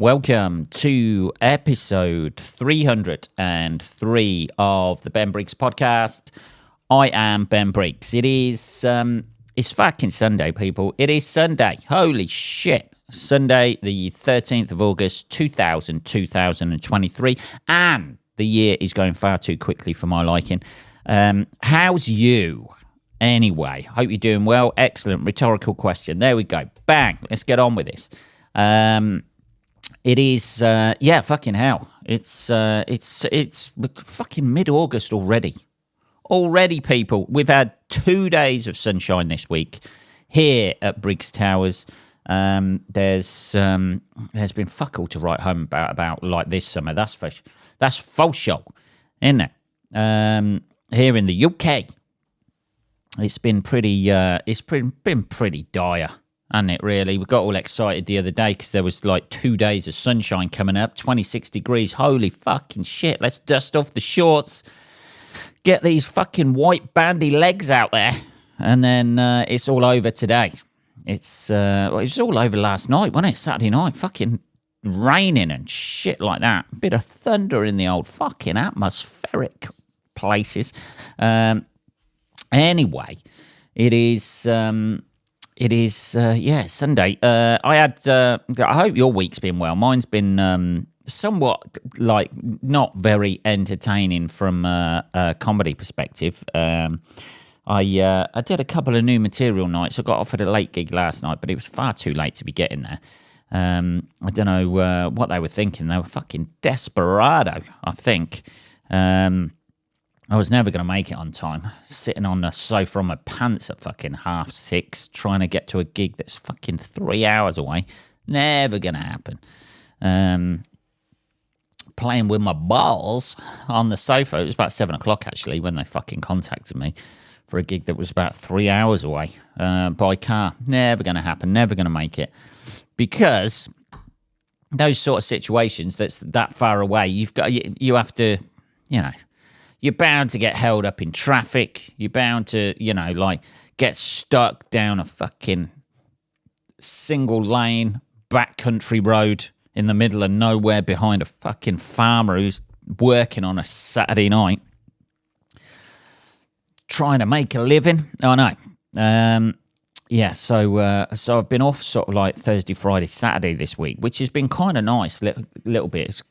Welcome to episode 303 of the Ben Briggs podcast. I am Ben Briggs. It's fucking Sunday, people. It is Sunday. Holy shit. Sunday, the 13th of August, 2023. And the year is going far too quickly for my liking. How's you? Anyway, hope you're doing well. Excellent rhetorical question. There we go. Bang. Let's get on with this. It is, fucking hell. It's fucking mid-August already. Already, people. We've had 2 days of sunshine this week here at Briggs Towers. There's been fuck all to write home about like this summer. That's for sure, isn't it? Here in the UK, it's been pretty. Been pretty dire. Hasn't it, really? We got all excited the other day because there was like 2 days of sunshine coming up, 26 degrees. Holy fucking shit. Let's dust off the shorts, get these fucking white bandy legs out there, and then it's all over today. It was all over last night, wasn't it? Saturday night. Fucking raining and shit like that. A bit of thunder in the old fucking atmospheric places. Anyway, it is Sunday. I hope your week's been well. Mine's been somewhat like not very entertaining from a comedy perspective. I did a couple of new material nights. I got offered a late gig last night, but it was far too late to be getting there. I don't know what they were thinking. They were fucking desperado, I think. I was never going to make it on time. Sitting on the sofa on my pants at fucking 6:30, trying to get to a gig that's fucking 3 hours away. Never going to happen. Playing with my balls on the sofa. It was about 7 o'clock, actually, when they fucking contacted me for a gig that was about 3 hours away by car. Never going to happen. Never going to make it. Because those sort of situations that's that far away, you have to, you're bound to get held up in traffic. You're bound to, get stuck down a fucking single lane backcountry road in the middle of nowhere behind a fucking farmer who's working on a Saturday night trying to make a living. Oh, no. So I've been off sort of like Thursday, Friday, Saturday this week, which has been kind of nice, little bit. It's,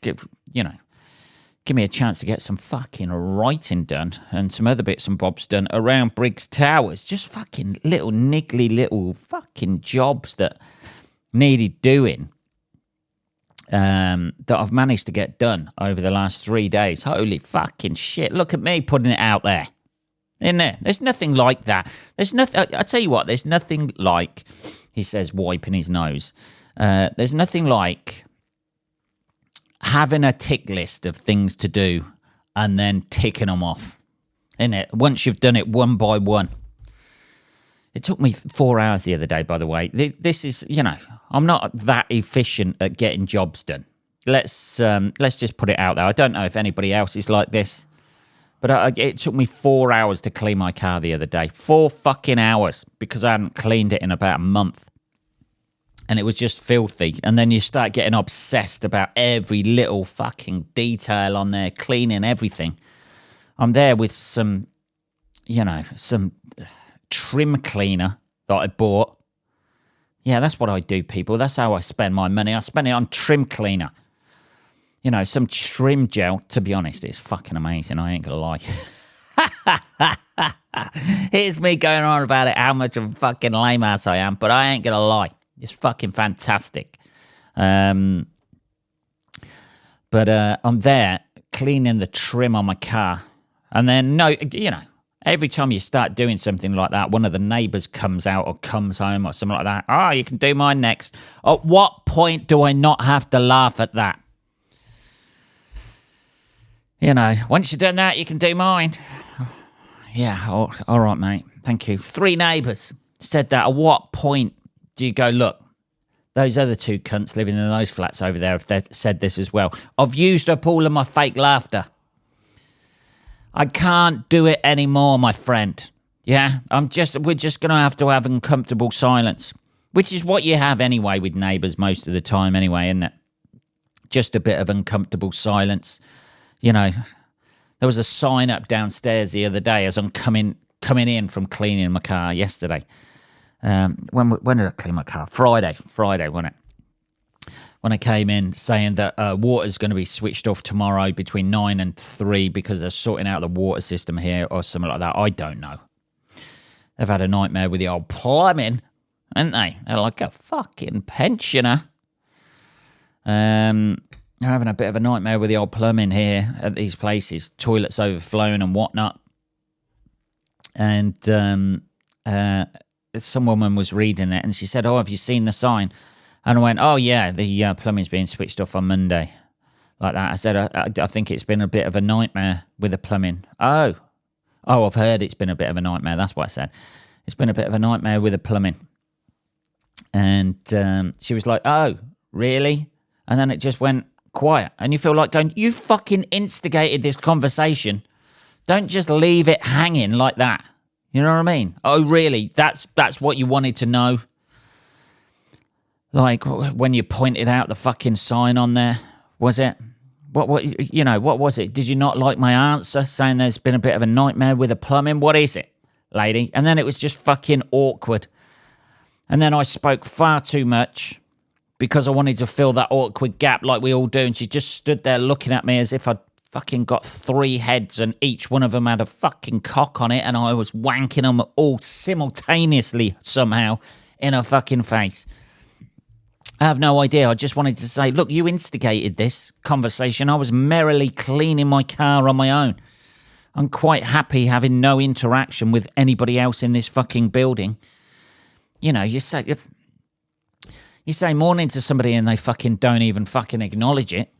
give me a chance to get some fucking writing done and some other bits and bobs done around Briggs Towers. Just fucking niggly little fucking jobs that needed doing that I've managed to get done over the last 3 days. Holy fucking shit. Look at me putting it out there. Isn't there? There's nothing like that. There's nothing. I tell you what, there's nothing like, he says, wiping his nose. There's nothing like having a tick list of things to do and then ticking them off, isn't it? Once you've done it one by one. It took me 4 hours the other day, by the way. This is, I'm not that efficient at getting jobs done. Let's just put it out there. I don't know if anybody else is like this, but it took me 4 hours to clean my car the other day. 4 fucking hours because I hadn't cleaned it in about a month. And it was just filthy. And then you start getting obsessed about every little fucking detail on there, cleaning everything. I'm there with some trim cleaner that I bought. Yeah, that's what I do, people. That's how I spend my money. I spend it on trim cleaner. Some trim gel. To be honest, it's fucking amazing. I ain't going to lie. Here's me going on about it, how much of a fucking lame ass I am. But I ain't going to lie. It's fucking fantastic. But I'm there cleaning the trim on my car. And then, every time you start doing something like that, one of the neighbours comes out or comes home or something like that. Oh, you can do mine next. At what point do I not have to laugh at that? Once you've done that, you can do mine. Yeah, all right, mate. Thank you. 3 neighbours said that. At what point do you go, look, those other 2 cunts living in those flats over there have said this as well. I've used up all of my fake laughter. I can't do it anymore, my friend. Yeah, we're just going to have uncomfortable silence, which is what you have anyway with neighbours most of the time anyway, isn't it? Just a bit of uncomfortable silence. You know, there was a sign up downstairs the other day as I'm coming in from cleaning my car yesterday. When did I clean my car? Friday, wasn't it? When I came in, saying that water's going to be switched off tomorrow between 9 and 3 because they're sorting out the water system here or something like that. I don't know. They've had a nightmare with the old plumbing, haven't they? They're like a fucking pensioner. They're having a bit of a nightmare with the old plumbing here at these places. Toilets overflowing and whatnot. And some woman was reading it and she said, "Oh, have you seen the sign?" And I went, "Oh, yeah, the plumbing's being switched off on Monday." Like that. I said, I think it's been a bit of a nightmare with the plumbing. Oh, I've heard it's been a bit of a nightmare. That's what I said. It's been a bit of a nightmare with the plumbing. And she was like, "Oh, really?" And then it just went quiet. And you feel like going, you fucking instigated this conversation. Don't just leave it hanging like that. You know what I mean? Oh, really? That's what you wanted to know? Like when you pointed out the fucking sign on there, was it? What was it? Did you not like my answer saying there's been a bit of a nightmare with the plumbing? What is it, lady? And then it was just fucking awkward. And then I spoke far too much because I wanted to fill that awkward gap like we all do. And she just stood there looking at me as if I'd fucking got 3 heads and each one of them had a fucking cock on it and I was wanking them all simultaneously somehow in her fucking face. I have no idea. I just wanted to say, look, you instigated this conversation. I was merrily cleaning my car on my own. I'm quite happy having no interaction with anybody else in this fucking building. You know, you say morning to somebody and they fucking don't even fucking acknowledge it.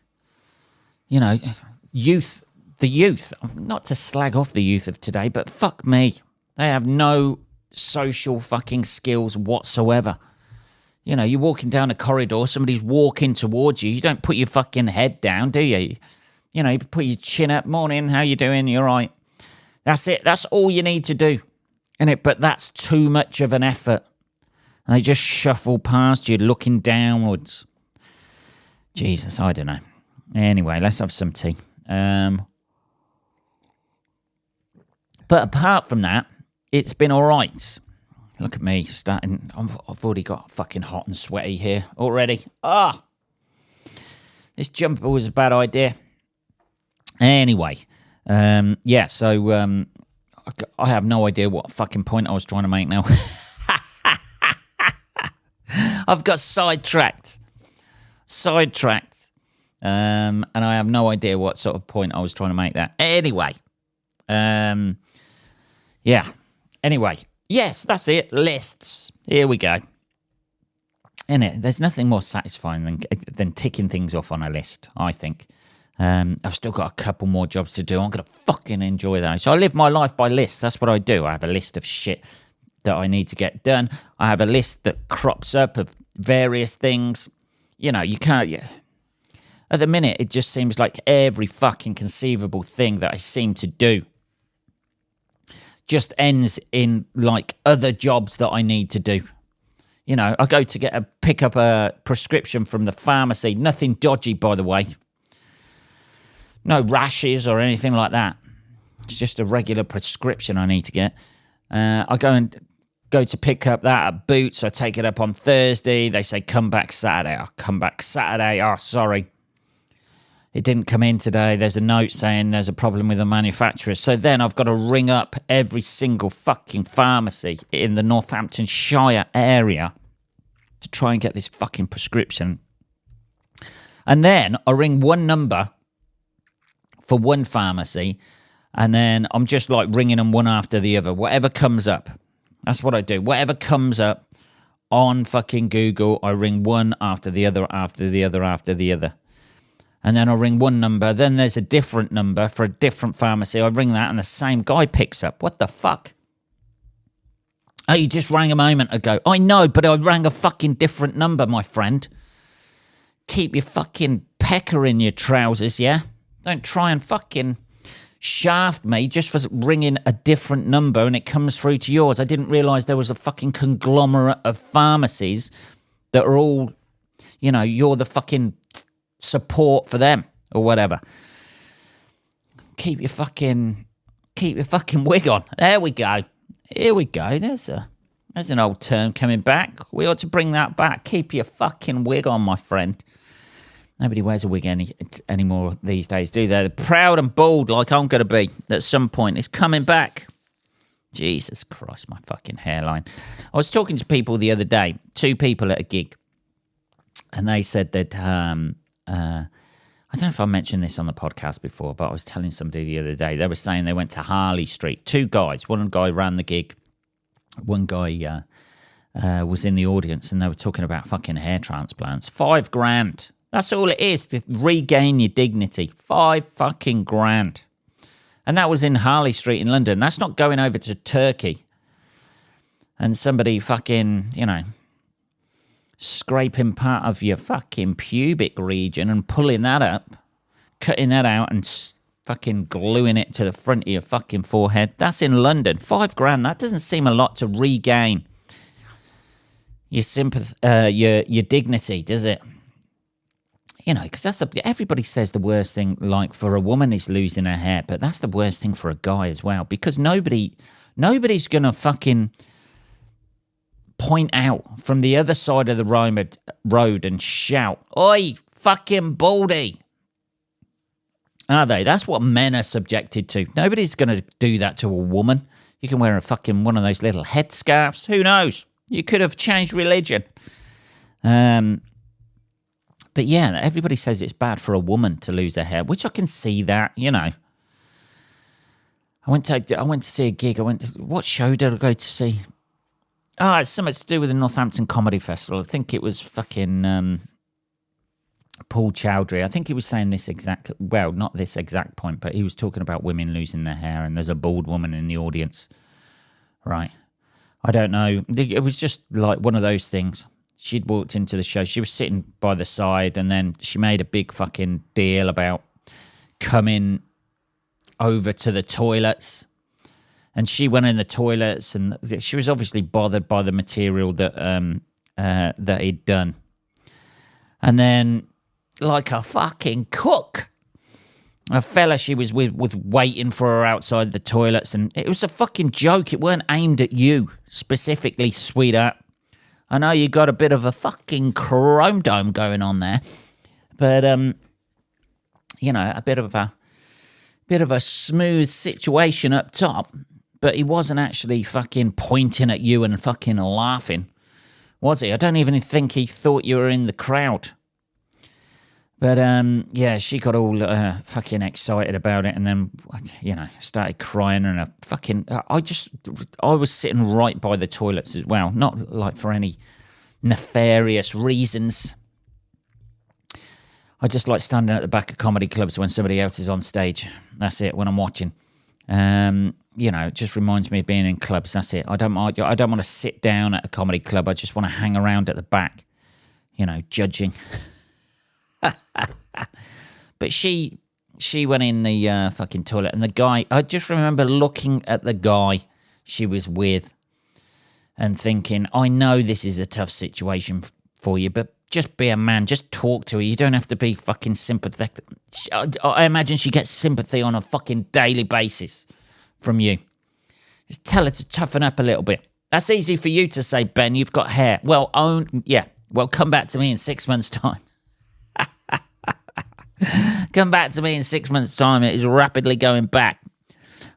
You know, the youth, not to slag off the youth of today, but fuck me. They have no social fucking skills whatsoever. You know, you're walking down a corridor, somebody's walking towards you. You don't put your fucking head down, do you? You know, you put your chin up. "Morning, how you doing? You're right." That's it. That's all you need to do. But that's too much of an effort. And they just shuffle past you, looking downwards. Jesus, I don't know. Anyway, let's have some tea. But apart from that, it's been all right. Look at me starting. I've already got fucking hot and sweaty here already. This jumper was a bad idea. Anyway, so I have no idea what fucking point I was trying to make now. I've got sidetracked. And I have no idea what sort of point I was trying to make there. Anyway, Anyway. Yes, that's it. Lists. Here we go. Innit? There's nothing more satisfying than ticking things off on a list, I think. I've still got a couple more jobs to do. I'm going to fucking enjoy those. So I live my life by lists. That's what I do. I have a list of shit that I need to get done. I have a list that crops up of various things. You know, you can't... Yeah. At the minute, it just seems like every fucking conceivable thing that I seem to do just ends in like other jobs that I need to do. You know, I go to pick up a prescription from the pharmacy. Nothing dodgy, by the way. No rashes or anything like that. It's just a regular prescription I need to get. I go to pick up that at Boots. I take it up on Thursday. They say come back Saturday. I'll come back Saturday. Oh, sorry. It didn't come in today. There's a note saying there's a problem with the manufacturer. So then I've got to ring up every single fucking pharmacy in the Northamptonshire area to try and get this fucking prescription. And then I ring one number for one pharmacy, and then I'm just like ringing them one after the other. Whatever comes up. That's what I do. Whatever comes up on fucking Google, I ring one after the other, after the other, after the other. And then I'll ring one number. Then there's a different number for a different pharmacy. I ring that and the same guy picks up. What the fuck? Oh, you just rang a moment ago. I know, but I rang a fucking different number, my friend. Keep your fucking pecker in your trousers, yeah? Don't try and fucking shaft me just for ringing a different number and it comes through to yours. I didn't realise there was a fucking conglomerate of pharmacies that are all, you know, you're the fucking support for them or whatever. Keep your fucking wig on. There we go. Here we go. There's an old term coming back. We ought to bring that back. Keep your fucking wig on, my friend. Nobody wears a wig anymore these days, do they? They're proud and bald like I'm going to be at some point. It's coming back. Jesus Christ, my fucking hairline. I was talking to people the other day, 2 people at a gig, and they said that, I don't know if I mentioned this on the podcast before, but I was telling somebody the other day, they were saying they went to Harley Street. 2 guys, one guy ran the gig, one guy was in the audience, and they were talking about fucking hair transplants. $5,000. That's all it is to regain your dignity. 5 fucking grand. And that was in Harley Street in London. That's not going over to Turkey and somebody fucking, scraping part of your fucking pubic region and pulling that up, cutting that out and fucking gluing it to the front of your fucking forehead. That's in London. $5,000. That doesn't seem a lot to regain your your dignity, does it? Because that's everybody says the worst thing, like, for a woman is losing her hair, but that's the worst thing for a guy as well, because nobody's going to fucking point out from the other side of the road and shout, "Oi, fucking baldy!" Are they? That's what men are subjected to. Nobody's going to do that to a woman. You can wear a fucking one of those little headscarves. Who knows? You could have changed religion. But yeah, everybody says it's bad for a woman to lose her hair, which I can see that, I went to see a gig. What show did I go to see? Oh, it's something to do with the Northampton Comedy Festival. I think it was fucking Paul Chowdhury. I think he was saying not this exact point, but he was talking about women losing their hair, and there's a bald woman in the audience. Right. I don't know. It was just like one of those things. She'd walked into the show. She was sitting by the side, and then she made a big fucking deal about coming over to the toilets. And she went in the toilets, and she was obviously bothered by the material that he'd done. And then, like a fucking cook, a fella she was with was waiting for her outside the toilets, and it was a fucking joke. It weren't aimed at you specifically, sweetheart. I know you got a bit of a fucking chrome dome going on there, but a bit of a smooth situation up top. But he wasn't actually fucking pointing at you and fucking laughing, was he? I don't even think he thought you were in the crowd. But yeah, she got all fucking excited about it, and then started crying, and I was sitting right by the toilets as well, not like for any nefarious reasons. I just like standing at the back of comedy clubs when somebody else is on stage. That's it. When I'm watching, it just reminds me of being in clubs. That's it. I don't want to sit down at a comedy club. I just want to hang around at the back, judging. But she went in the fucking toilet, and the guy, I just remember looking at the guy she was with and thinking, I know this is a tough situation for you, but just be a man, just talk to her. You don't have to be fucking sympathetic. I imagine she gets sympathy on a fucking daily basis from you. Just tell her to toughen up a little bit. That's easy for you to say, Ben, you've got hair. Well, come back to me in 6 months' time. Come back to me in 6 months' time. It is rapidly going back,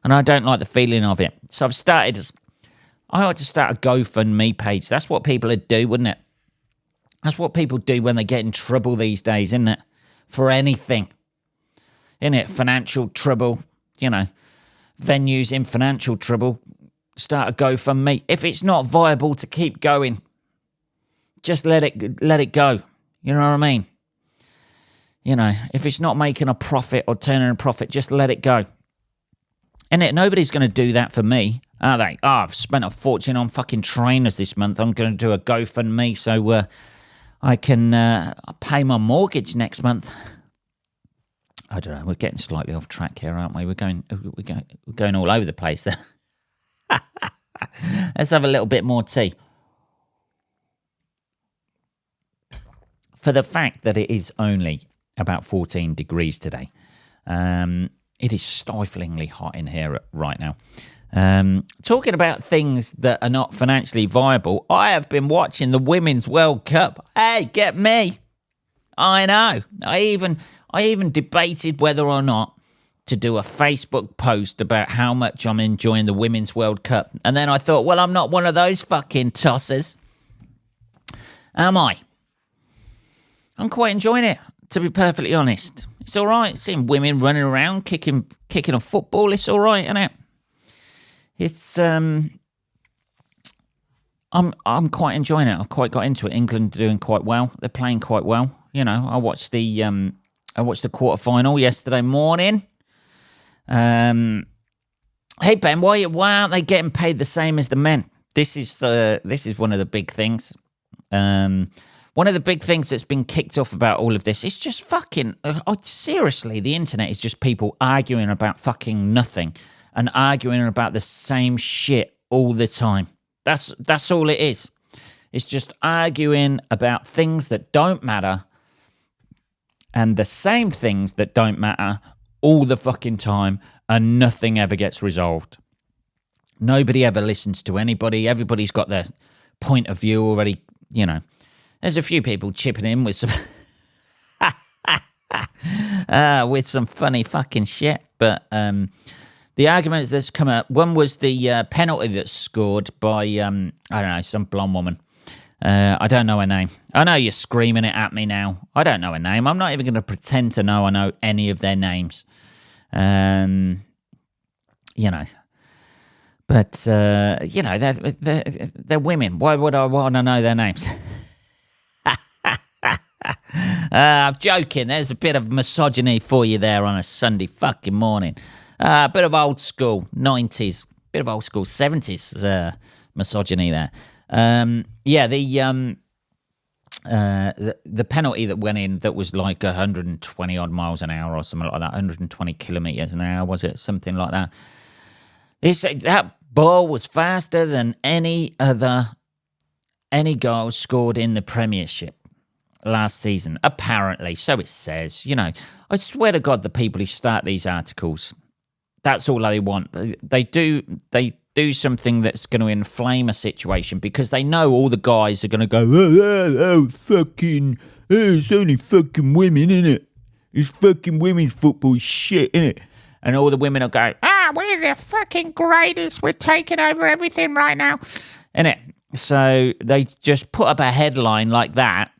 and I don't like the feeling of it. So I like to start a GoFundMe page. That's what people would do, wouldn't it? That's what people do when they get in trouble these days, isn't it? For anything. Isn't it? Financial trouble, venues in financial trouble. Start a GoFundMe. If it's not viable to keep going, just let it go. You know what I mean? If it's not making a profit or turning a profit, just let it go. And nobody's going to do that for me, are they? I've spent a fortune on fucking trainers this month. I'm going to do a GoFundMe so I can pay my mortgage next month. I don't know. We're getting slightly off track here, aren't we? We're going all over the place there. Let's have a little bit more tea. For the fact that it is only about 14 degrees today. It is stiflingly hot in here right now. Talking about things that are not financially viable, I have been watching the Women's World Cup. Hey, get me. I know. I even debated whether or not to do a Facebook post about how much I'm enjoying the Women's World Cup. And then I thought, well, I'm not one of those fucking tossers. Am I? I'm quite enjoying it, to be perfectly honest. It's all right seeing women running around, kicking a football. It's all right, isn't it? It's I'm quite enjoying it. I've quite got into it. England are doing quite well. They're playing quite well. You know, I watched the quarterfinal yesterday morning. Hey Ben, why aren't they getting paid the same as the men? This is one of the big things. One of the big things that's been kicked off about all of this is just fucking seriously. The internet is just people arguing about fucking nothing and arguing about the same shit all the time. That's all it is. It's just arguing about things that don't matter and the same things that don't matter all the fucking time, and nothing ever gets resolved. Nobody ever listens to anybody. Everybody's got their point of view already, you know. There's a few people chipping in with some with some funny fucking shit, but the arguments that's come up, one was the penalty that's scored by I don't know, some blonde woman. I don't know her name. I know you're screaming it at me now. I don't know her name. I'm not even going to pretend to know I know any of their names. You know. But, you know, they're women. Why would I want to know their names? I'm joking. There's a bit of misogyny for you there on a Sunday fucking morning. A bit of old school 90s, bit of old school 70s misogyny there. Yeah, the penalty that went in that was like 120 odd miles an hour or something like that, 120 kilometers an hour, was it? Something like that. That ball was faster than any goal scored in the Premiership last season, apparently. So it says. You know, I swear to God, the people who start these articles, that's all they want. They do something that's going to inflame a situation because they know all the guys are going to go, fucking, it's only fucking women, innit? It's fucking women's football shit, innit? And all the women will go, we're the fucking greatest. We're taking over everything right now, innit? So they just put up a headline like that,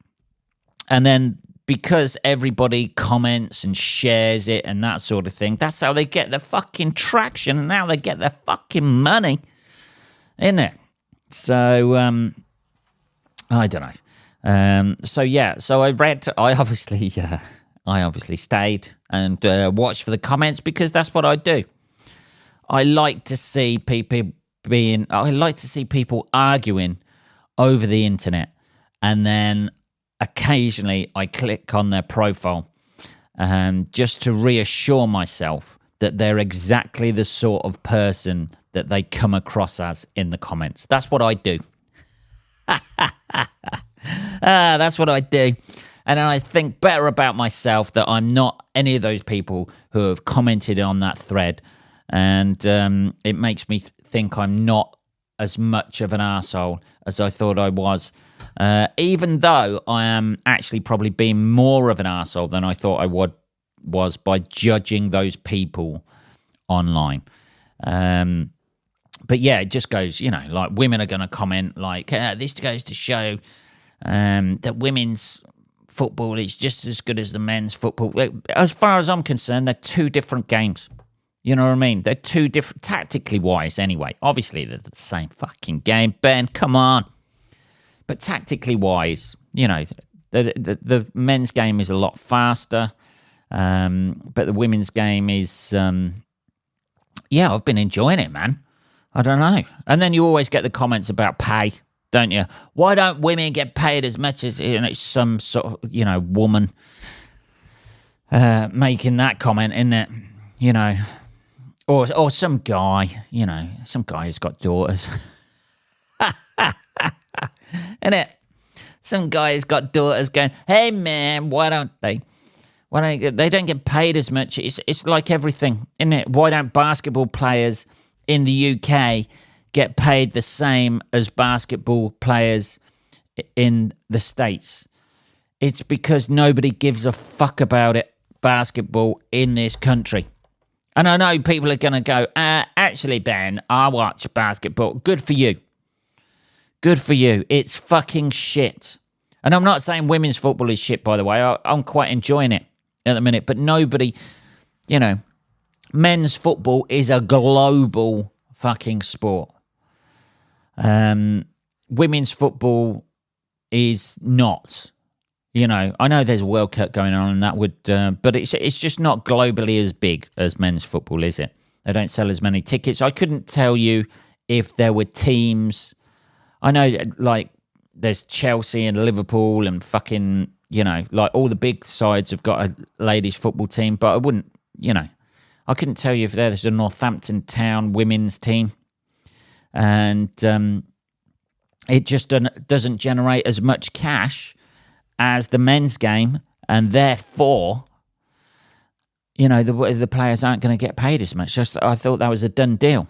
and then because everybody comments and shares it and that sort of thing, that's how they get the fucking traction and how they get their fucking money, isn't it? So, I don't know. So I obviously stayed and watched for the comments because that's what I do. I like to see people arguing over the internet, and then occasionally I click on their profile just to reassure myself that they're exactly the sort of person that they come across as in the comments. That's what I do. That's what I do. And I think better about myself that I'm not any of those people who have commented on that thread. And it makes me think I'm not as much of an arsehole as I thought I was. Even though I am actually probably being more of an arsehole than I thought I was by judging those people online. But yeah, it just goes, you know, like women are going to comment like, this goes to show that women's football is just as good as the men's football. As far as I'm concerned, they're two different games. You know what I mean? They're two different, tactically wise anyway. Obviously, they're the same fucking game, Ben, come on. But tactically wise, you know, the men's game is a lot faster, but the women's game is, I've been enjoying it, man. I don't know. And then you always get the comments about pay, don't you? Why don't women get paid as much as, you know, some sort of, you know, woman making that comment, isn't it? You know, or some guy, you know, some guy who's got daughters. Isn't it? Some guy who's got daughters going, hey man, why don't they Well, they don't get paid as much. It's like everything, isn't it? Why don't basketball players in the UK get paid the same as basketball players in the States? It's because nobody gives a fuck about it, basketball in this country. And I know people are going to go, actually, Ben, I watch basketball. Good for you. Good for you. It's fucking shit. And I'm not saying women's football is shit, by the way. I'm quite enjoying it at the minute. But nobody, men's football is a global fucking sport. Women's football is not. I know there's a World Cup going on and that would, but it's just not globally as big as men's football, is it? They don't sell as many tickets. I couldn't tell you if there were teams. I know, like, there's Chelsea and Liverpool and fucking, like all the big sides have got a ladies football team, but I wouldn't, I couldn't tell you if there's a Northampton Town women's team. And it just doesn't generate as much cash as the men's game, and therefore, the players aren't going to get paid as much. I thought that was a done deal.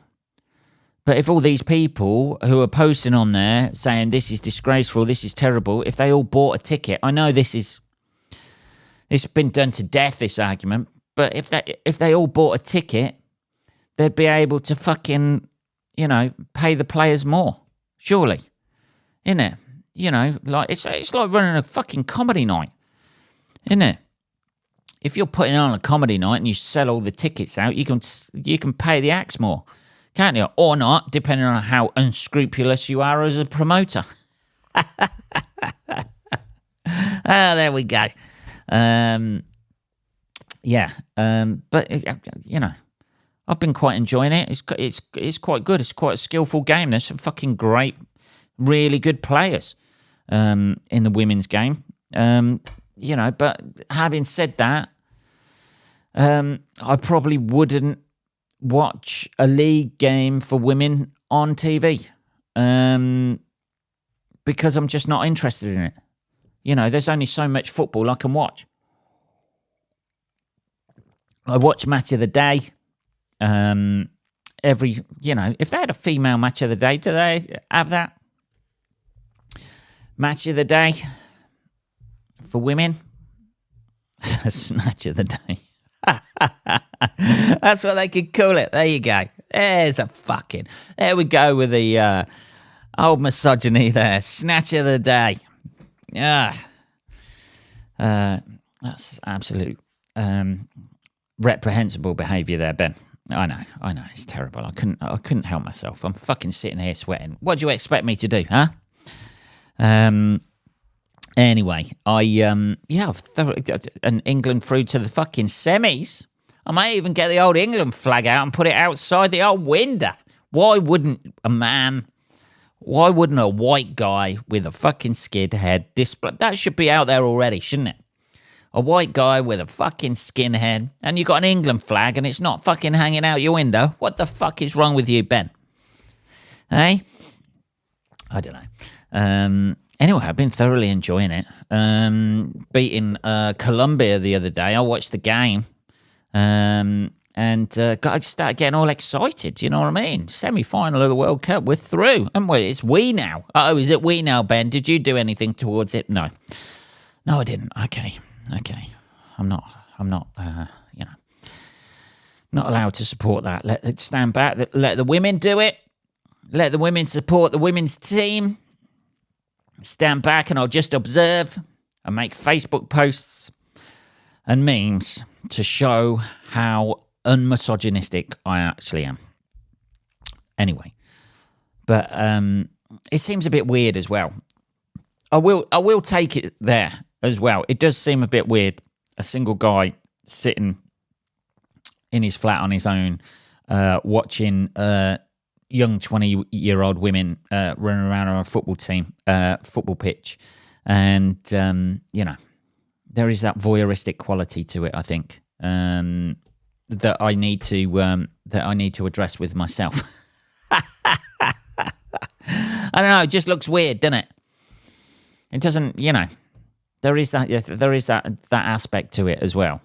But if all these people who are posting on there saying this is disgraceful, this is terrible, if they all bought a ticket, I know it's been done to death, this argument, but if they all bought a ticket, they'd be able to fucking, pay the players more, surely, isn't it? Like it's like running a fucking comedy night, isn't it? If you're putting on a comedy night and you sell all the tickets out, you can pay the acts more, can't you? Or not, depending on how unscrupulous you are as a promoter. There we go. But I've been quite enjoying it. It's quite good. It's quite a skillful game. There's some fucking great, really good players in the women's game. But having said that, I probably wouldn't watch a league game for women on TV because I'm just not interested in it. There's only so much football I can watch. I watch Match of the Day. If they had a female Match of the Day, do they have that? Match of the Day for women? Snatch of the Day. That's what they could call it. There you go. There we go with the old misogyny there. Snatch of the Day. Yeah. That's absolute reprehensible behaviour there, Ben. I know, it's terrible. I couldn't help myself. I'm fucking sitting here sweating. What do you expect me to do, huh? Anyway, I've and England through to the fucking semis. I may even get the old England flag out and put it outside the old window. Why wouldn't a white guy with a fucking skid head display? That should be out there already, shouldn't it? A white guy with a fucking skinhead, and you got an England flag, and it's not fucking hanging out your window. What the fuck is wrong with you, Ben? Hey? I don't know. Anyway, I've been thoroughly enjoying it. Beating Colombia the other day. I watched the game, and I just started getting all excited. You know what I mean? Semi-final of the World Cup. We're through. And it's we now. Oh, is it we now, Ben? Did you do anything towards it? No, I didn't. Okay. I'm not, not allowed to support that. Let it stand back. Let the women do it. Let the women support the women's team. Stand back and I'll just observe and make Facebook posts and memes to show how unmisogynistic I actually am. Anyway, but it seems a bit weird as well. I will take it there as well. It does seem a bit weird. A single guy sitting in his flat on his own, watching young 20-year-old women running around on a football pitch. And, there is that voyeuristic quality to it, I think, that I need to address with myself. I don't know, it just looks weird, doesn't it? It doesn't, There is that aspect to it as well,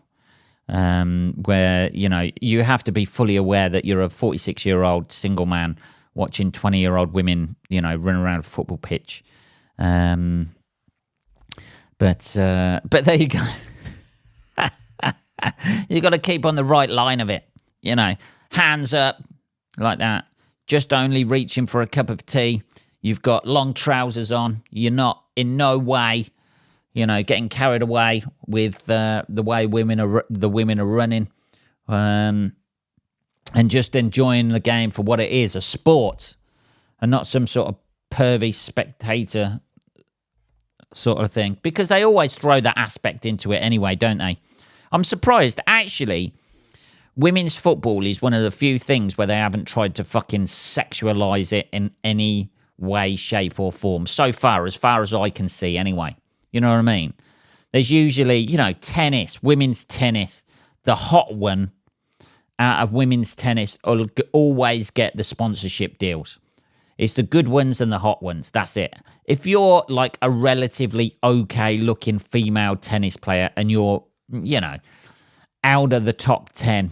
where you have to be fully aware that you're a 46-year-old single man watching 20-year-old women, run around a football pitch. But there you go. You got to keep on the right line of it, hands up like that, just only reaching for a cup of tea. You've got long trousers on. You're not in no way, getting carried away with the way the women are running, and just enjoying the game for what it is, a sport, and not some sort of pervy spectator sort of thing. Because they always throw that aspect into it anyway, don't they? I'm surprised, actually, women's football is one of the few things where they haven't tried to fucking sexualise it in any way, shape or form. So far as I can see anyway. You know what I mean? There's usually, tennis, women's tennis. The hot one out of women's tennis will always get the sponsorship deals. It's the good ones and the hot ones. That's it. If you're like a relatively okay looking female tennis player and you're, out of the top 10,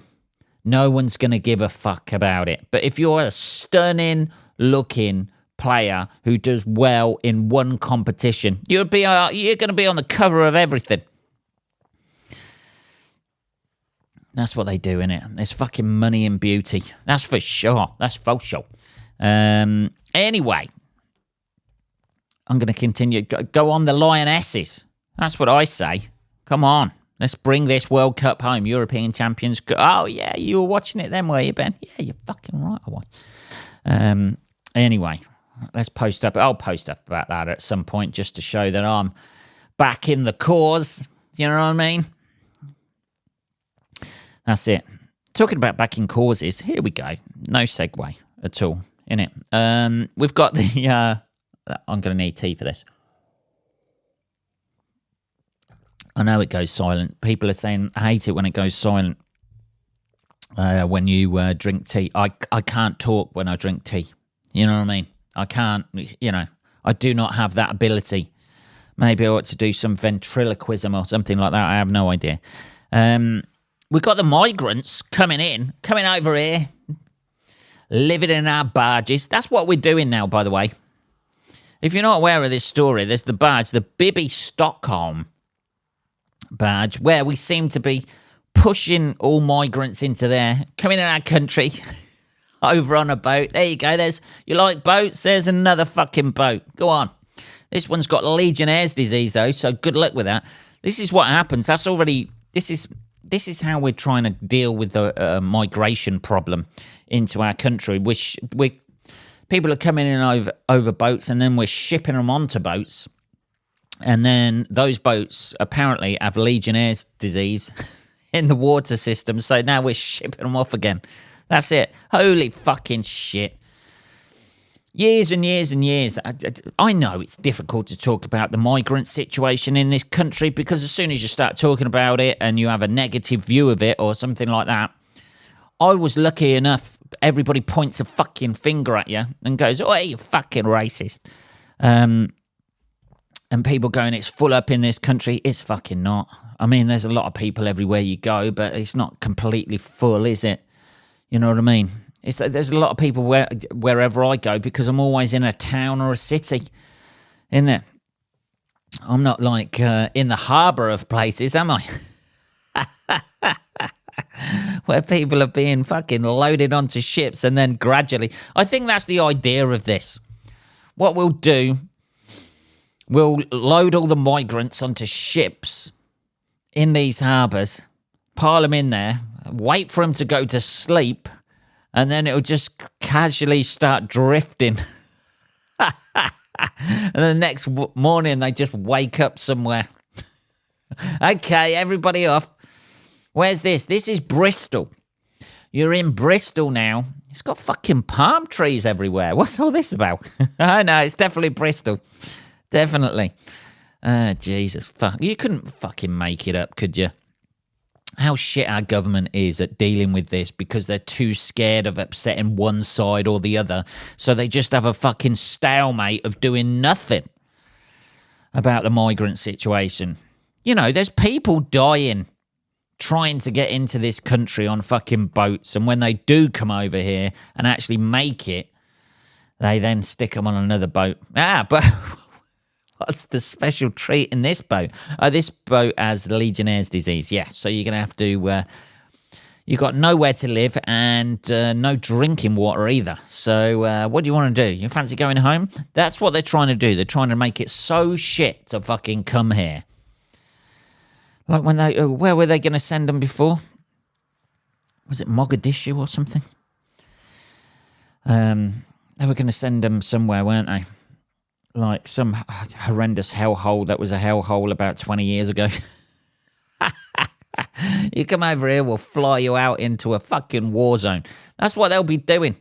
no one's going to give a fuck about it. But if you're a stunning looking player who does well in one competition, you're going to be on the cover of everything. That's what they do, innit? There's fucking money in beauty. That's for sure. That's for sure. Anyway, I'm going to continue. Go on the Lionesses. That's what I say. Come on. Let's bring this World Cup home. European champions. Oh, yeah, you were watching it then, were you, Ben? Yeah, you're fucking right, I was. Anyway, let's post up. I'll post up about that at some point just to show that I'm back in the cause. You know what I mean? That's it. Talking about back in causes, here we go. No segue at all, innit? We've got the... I'm going to need tea for this. I know it goes silent. People are saying, I hate it when it goes silent when you drink tea. I can't talk when I drink tea. You know what I mean? I can't, I do not have that ability. Maybe I ought to do some ventriloquism or something like that. I have no idea. We've got the migrants coming over here, living in our barges. That's what we're doing now, by the way. If you're not aware of this story, there's the barge, the Bibby Stockholm badge, where we seem to be pushing all migrants into there, coming in our country, over on a boat. There you go. You like boats? There's another fucking boat. Go on. This one's got Legionnaire's disease, though, so good luck with that. This is what happens. This is how we're trying to deal with the migration problem into our country, which people are coming in over boats, and then we're shipping them onto boats. And then those boats apparently have Legionnaire's disease in the water system. So now we're shipping them off again. That's it. Holy fucking shit. Years and years and years. I know it's difficult to talk about the migrant situation in this country because as soon as you start talking about it and you have a negative view of it or something like that, I was lucky enough, everybody points a fucking finger at you and goes, oh, you fucking racist. And people going, it's full up in this country. It's fucking not. I mean, there's a lot of people everywhere you go, but it's not completely full, is it? You know what I mean? There's a lot of people wherever I go because I'm always in a town or a city, isn't it? I'm not like in the harbour of places, am I? Where people are being fucking loaded onto ships and then gradually... I think that's the idea of this. What we'll do... We'll load all the migrants onto ships in these harbours, pile them in there, wait for them to go to sleep, and then it'll just casually start drifting. And the next morning, they just wake up somewhere. Okay, everybody off. Where's this? This is Bristol. You're in Bristol now. It's got fucking palm trees everywhere. What's all this about? I know, it's definitely Bristol. Definitely. Jesus, fuck. You couldn't fucking make it up, could you? How shit our government is at dealing with this because they're too scared of upsetting one side or the other. So they just have a fucking stalemate of doing nothing. about the migrant situation. You know, there's people dying trying to get into this country on fucking boats. And when they do come over here and actually make it, they then stick them on another boat. But what's the special treat in this boat? This boat has Legionnaire's disease. Yes, so you're going to have to... you've got nowhere to live and no drinking water either. So what do you want to do? You fancy going home? That's what they're trying to do. They're trying to make it so shit to fucking come here. Like when they... where were they going to send them before? Was it Mogadishu or something? They were going to send them somewhere, weren't they? Like some horrendous hellhole that was a hellhole about 20 years ago. You come over here, we'll fly you out into a fucking war zone. That's what they'll be doing.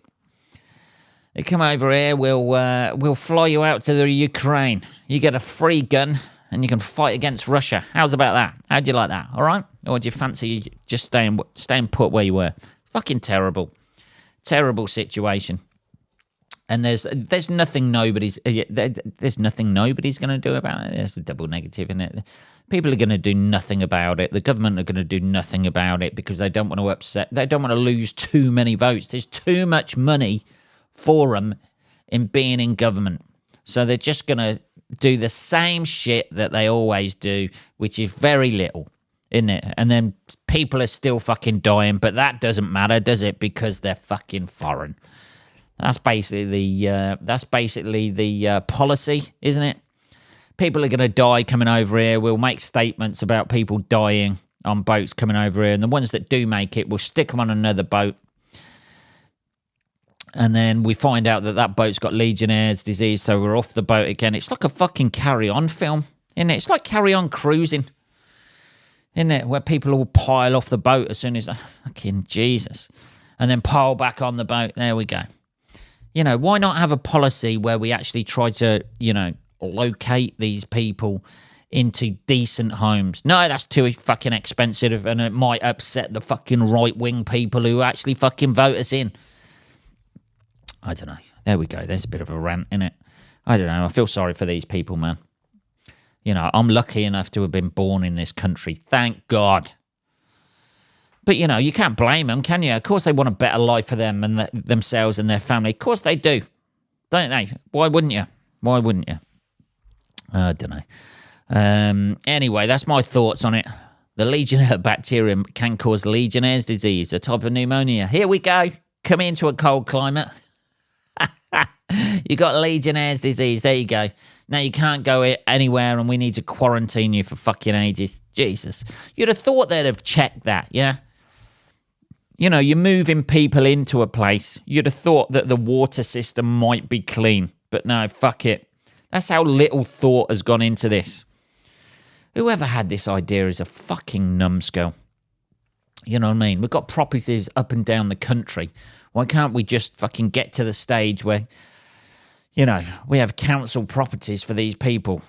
You come over here, we'll fly you out to the Ukraine. You get a free gun and you can fight against Russia. How's about that? How'd you like that? All right? Or do you fancy just staying put where you were? Fucking terrible. Terrible situation. And there's nothing nobody's going to do about it. There's a double negative in it. People are going to do nothing about it. The government are going to do nothing about it because they don't want to upset. They don't want to lose too many votes. There's too much money for them in being in government. So they're just going to do the same shit that they always do, which is very little, isn't it? And then people are still fucking dying, but that doesn't matter, does it? Because they're fucking foreign. That's basically the policy, isn't it? People are going to die coming over here. We'll make statements about people dying on boats coming over here. And the ones that do make it, we'll stick them on another boat. And then we find out that boat's got Legionnaire's disease, so we're off the boat again. It's like a fucking carry-on film, isn't it? It's like carry-on cruising, isn't it? Where people all pile off the boat as soon as... fucking Jesus. And then pile back on the boat. There we go. You know, why not have a policy where we actually try to, locate these people into decent homes? No, that's too fucking expensive and it might upset the fucking right-wing people who actually fucking vote us in. I don't know. There we go. There's a bit of a rant in it. I don't know. I feel sorry for these people, man. You know, I'm lucky enough to have been born in this country. Thank God. But, you can't blame them, can you? Of course they want a better life for them and themselves and their family. Of course they do. Don't they? Why wouldn't you? Why wouldn't you? I don't know. Anyway, that's my thoughts on it. The Legionnaire bacterium can cause Legionnaire's disease, a type of pneumonia. Here we go. Come into a cold climate. You got Legionnaire's disease. There you go. Now you can't go anywhere and we need to quarantine you for fucking ages. Jesus. You'd have thought they'd have checked that, yeah? You're moving people into a place. You'd have thought that the water system might be clean. But no, fuck it. That's how little thought has gone into this. Whoever had this idea is a fucking numbskull. You know what I mean? We've got properties up and down the country. Why can't we just fucking get to the stage where, we have council properties for these people?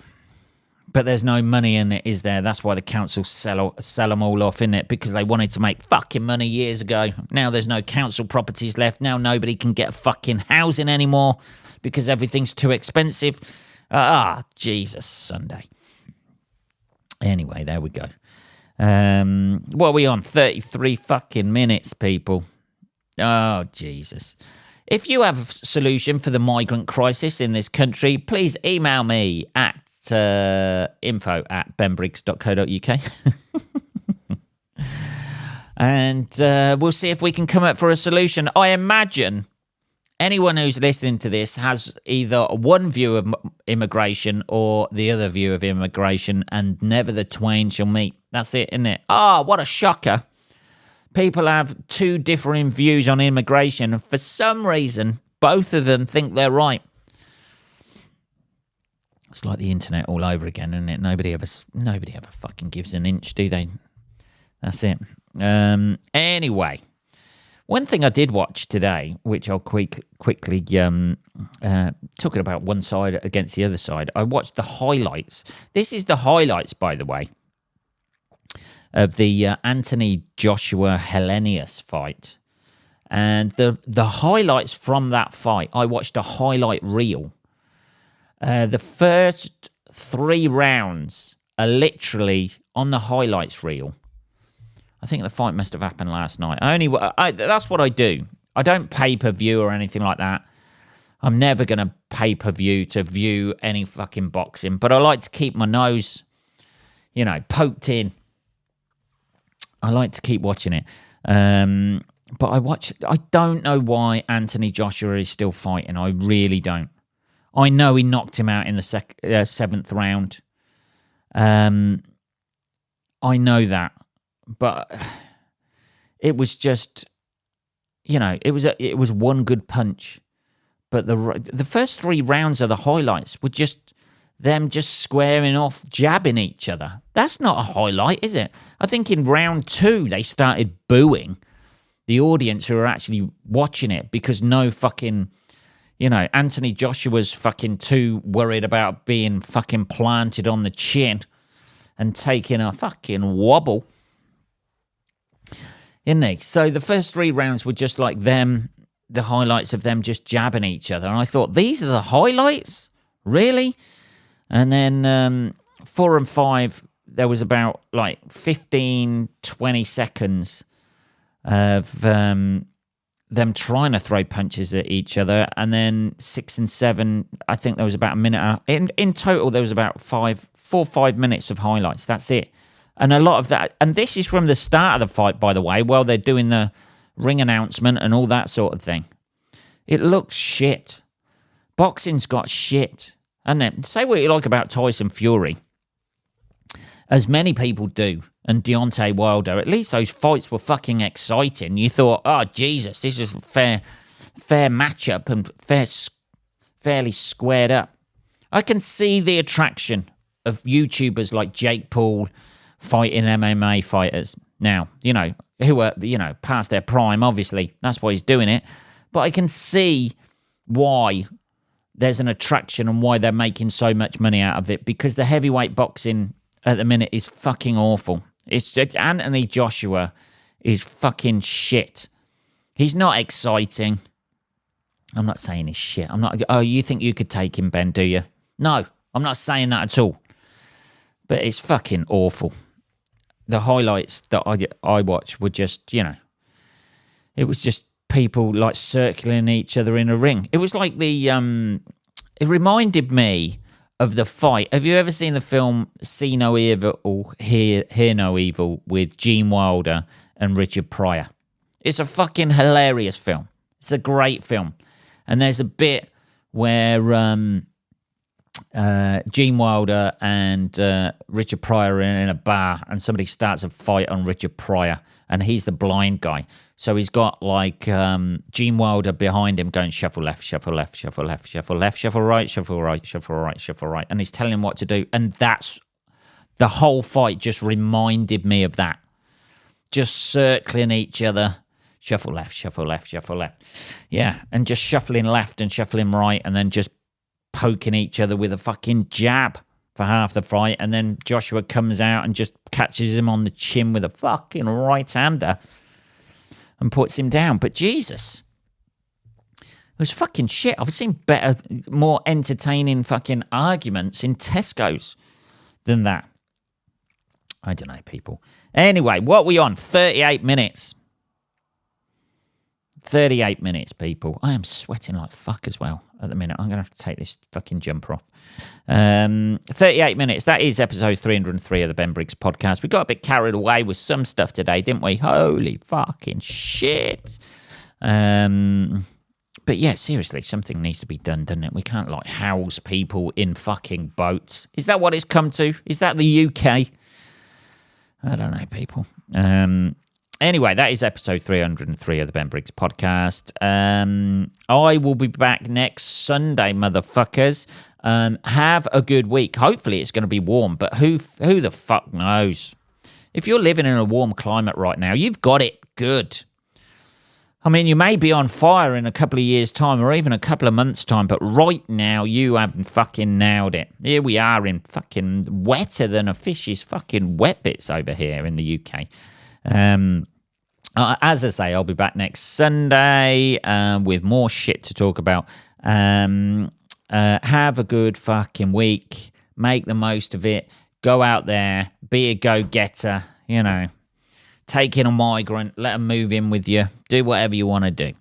But there's no money in it, is there? That's why the council sell them all off, innit? Because they wanted to make fucking money years ago. Now there's no council properties left. Now nobody can get fucking housing anymore because everything's too expensive. Jesus, Sunday. Anyway, there we go. What are we on? 33 fucking minutes, people. Oh, Jesus. If you have a solution for the migrant crisis in this country, please email me at info@benbriggs.co.uk. And we'll see if we can come up for a solution. I imagine anyone who's listening to this has either one view of immigration or the other view of immigration, and never the twain shall meet. That's it, isn't it? What a shocker. People have two differing views on immigration, and for some reason, both of them think they're right. It's like the internet all over again, isn't it? Nobody ever fucking gives an inch, do they? That's it. Anyway, one thing I did watch today, which I'll quickly talking about one side against the other side. I watched the highlights. This is the highlights, by the way, of the Anthony Joshua Hellenius fight. And the highlights from that fight, I watched a highlight reel. The first 3 rounds are literally on the highlights reel. I think the fight must have happened last night. That's what I do. I don't pay-per-view or anything like that. I'm never going to pay-per-view to view any fucking boxing, but I like to keep my nose, poked in. I like to keep watching it. But I don't know why Anthony Joshua is still fighting. I really don't. I know he knocked him out in the 7th round. I know that. But it was just, it was one good punch. But the first 3 rounds of the highlights were just them just squaring off, jabbing each other. That's not a highlight, is it? I think in round 2, they started booing the audience who were actually watching it because no fucking, Anthony Joshua's fucking too worried about being fucking planted on the chin and taking a fucking wobble. Isn't he? So the first 3 rounds were just like them, the highlights of them just jabbing each other. And I thought, these are the highlights? Really? And then 4 and 5, there was about 15, 20 seconds of them trying to throw punches at each other. And then 6 and 7, I think there was about a minute. In total, there was about 4 or 5 minutes of highlights. That's it. And a lot of that, and this is from the start of the fight, by the way, while they're doing the ring announcement and all that sort of thing. It looks shit. Boxing's got shit. And say what you like about Tyson Fury, as many people do, and Deontay Wilder, at least those fights were fucking exciting. You thought, oh, Jesus, this is a fair matchup and fairly squared up. I can see the attraction of YouTubers like Jake Paul fighting MMA fighters now, who are, past their prime, obviously. That's why he's doing it. But I can see why there's an attraction and why they're making so much money out of it, because the heavyweight boxing at the minute is fucking awful. It's just, Anthony Joshua is fucking shit. He's not exciting. I'm not saying he's shit. I'm not. Oh, you think you could take him, Ben, do you? No, I'm not saying that at all. But it's fucking awful. The highlights that I watched were just, it was just people circling each other in a ring. It was like it reminded me of the fight. Have you ever seen the film See No Evil or Hear No Evil with Gene Wilder and Richard Pryor? It's a fucking hilarious film. It's a great film. And there's a bit where Gene Wilder and Richard Pryor are in a bar and somebody starts a fight on Richard Pryor and he's the blind guy. So he's got Gene Wilder behind him going shuffle left, shuffle left, shuffle left, shuffle left, shuffle right, shuffle right, shuffle right, shuffle right. And he's telling him what to do. And that's the whole fight just reminded me of that. Just circling each other. Shuffle left, shuffle left, shuffle left. Yeah, and just shuffling left and shuffling right and then just poking each other with a fucking jab for half the fight. And then Joshua comes out and just catches him on the chin with a fucking right-hander and puts him down. But Jesus, it was fucking shit. I've seen better, more entertaining fucking arguments in Tesco's than that. I don't know, people. Anyway, what are we on? 38 minutes. 38 minutes, people. I am sweating like fuck as well at the minute. I'm going to have to take this fucking jumper off. 38 minutes. That is episode 303 of the Ben Briggs podcast. We got a bit carried away with some stuff today, didn't we? Holy fucking shit. But yeah, seriously, something needs to be done, doesn't it? We can't house people in fucking boats. Is that what it's come to? Is that the UK? I don't know, people. Anyway, that is episode 303 of the Ben Briggs podcast. I will be back next Sunday, motherfuckers. Have a good week. Hopefully it's going to be warm, but who the fuck knows? If you're living in a warm climate right now, you've got it good. I mean, you may be on fire in a couple of years' time or even a couple of months' time, but right now you haven't fucking nailed it. Here we are in fucking wetter than a fish's fucking wet bits over here in the UK. As I say, I'll be back next Sunday with more shit to talk about. Have a good fucking week, make the most of it. Go out there, be a go-getter, take in a migrant, let them move in with you, do whatever you want to do.